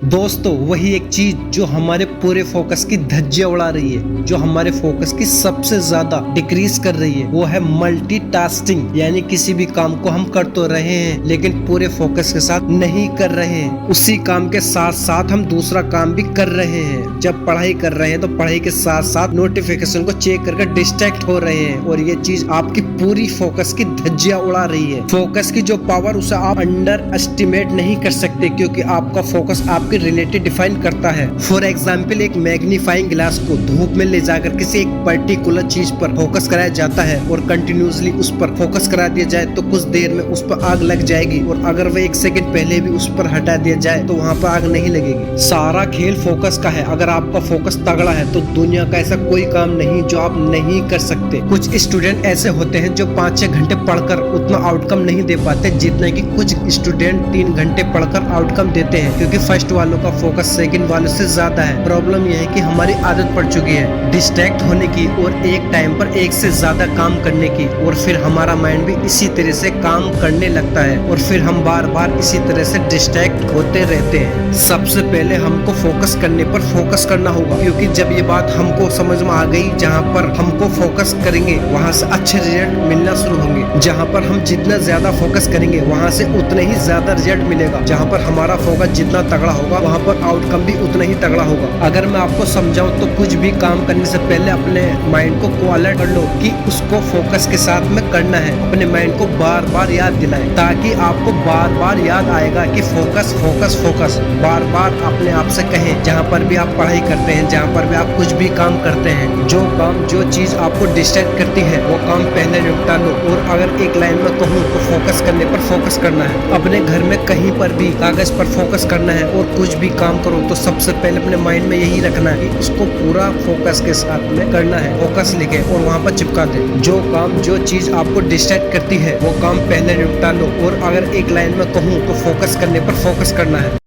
दोस्तों वही एक चीज जो हमारे पूरे फोकस की धज्जियां उड़ा रही है, जो हमारे फोकस की सबसे ज्यादा डिक्रीज कर रही है, वो है मल्टीटास्किंग। यानी किसी भी काम को हम कर तो रहे हैं लेकिन पूरे फोकस के साथ नहीं कर रहे हैं। उसी काम के साथ साथ हम दूसरा काम भी कर रहे हैं। जब पढ़ाई कर रहे हैं तो पढ़ाई के साथ साथ नोटिफिकेशन को चेक करके डिस्ट्रैक्ट हो रहे हैं, और ये चीज आपकी पूरी फोकस की धज्जियां उड़ा रही है। फोकस की जो पावर उसे आप अंडर एस्टिमेट नहीं कर सकते, क्योंकि आपका फोकस आपके रिलेटेड डिफाइन करता है। फॉर एग्जाम्पल, एक मैग्नीफाइंग ग्लास को धूप में ले जाकर किसी एक पर्टिकुलर चीज पर फोकस कराया जाता है और कंटिन्यूसली उस पर फोकस करा दिया जाए तो कुछ देर में उस पर आग लग जाएगी, और अगर वह एक सेकंड पहले भी उस पर हटा दिया जाए तो वहाँ पर आग नहीं लगेगी। सारा खेल फोकस का है। अगर आपका फोकस तगड़ा है तो दुनिया का ऐसा कोई काम नहीं जो आप नहीं कर सकते। कुछ स्टूडेंट ऐसे होते हैं जो 5-6 घंटे पढ़कर उतना आउटकम नहीं दे पाते जितना कि कुछ स्टूडेंट 3 घंटे पढ़कर आउटकम देते हैं, क्योंकि फर्स्ट वालों का फोकस सेकंड वालों से ज्यादा है। प्रॉब्लम यह है कि हमारी आदत पड़ चुकी है डिस्ट्रैक्ट होने की और एक टाइम पर एक से ज्यादा काम करने की, और फिर हमारा माइंड भी इसी तरह से काम करने लगता है और फिर हम बार बार इसी तरह से डिस्ट्रैक्ट होते रहते हैं। सबसे पहले हमको फोकस करने पर फोकस करना होगा, क्योंकि जब ये बात हमको समझ में आ गई, जहाँ पर हमको फोकस करेंगे वहाँ से अच्छे रिजल्ट मिलना शुरू होंगे। जहाँ पर हम जितना ज्यादा फोकस करेंगे वहाँ से उतने ही ज्यादा रिजल्ट मिलेगा। जहाँ पर हमारा फोकस जितना तगड़ा होगा वहाँ पर आउटकम भी उतना ही तगड़ा होगा। अगर मैं आपको समझाऊं तो कुछ भी काम करने से पहले अपने माइंड को अलर्ट कर लो कि उसको फोकस के साथ में करना है। अपने माइंड को बार बार याद दिलाएं, ताकि आपको बार बार याद आएगा कि फोकस फोकस फोकस। बार बार अपने आप से कहें, जहाँ पर भी आप पढ़ाई करते हैं, जहाँ पर भी आप कुछ भी काम करते हैं, जो चीज आपको डिस्ट्रैक्ट करती है वो काम पहले निपटा लो। और अगर एक लाइन में कहूँ तो फोकस करने पर फोकस करना है। अपने घर में कहीं पर भी कागज पर फोकस करना है और कुछ भी काम करो तो सबसे पहले अपने माइंड में यही रखना है कि उसको पूरा फोकस के साथ में करना है। फोकस लिखे और वहाँ पर चिपका दे। जो चीज आपको डिस्ट्रैक्ट करती है वो काम पहले निपटा लो। और अगर एक लाइन में कहूँ तो फोकस करने पर फोकस करना है।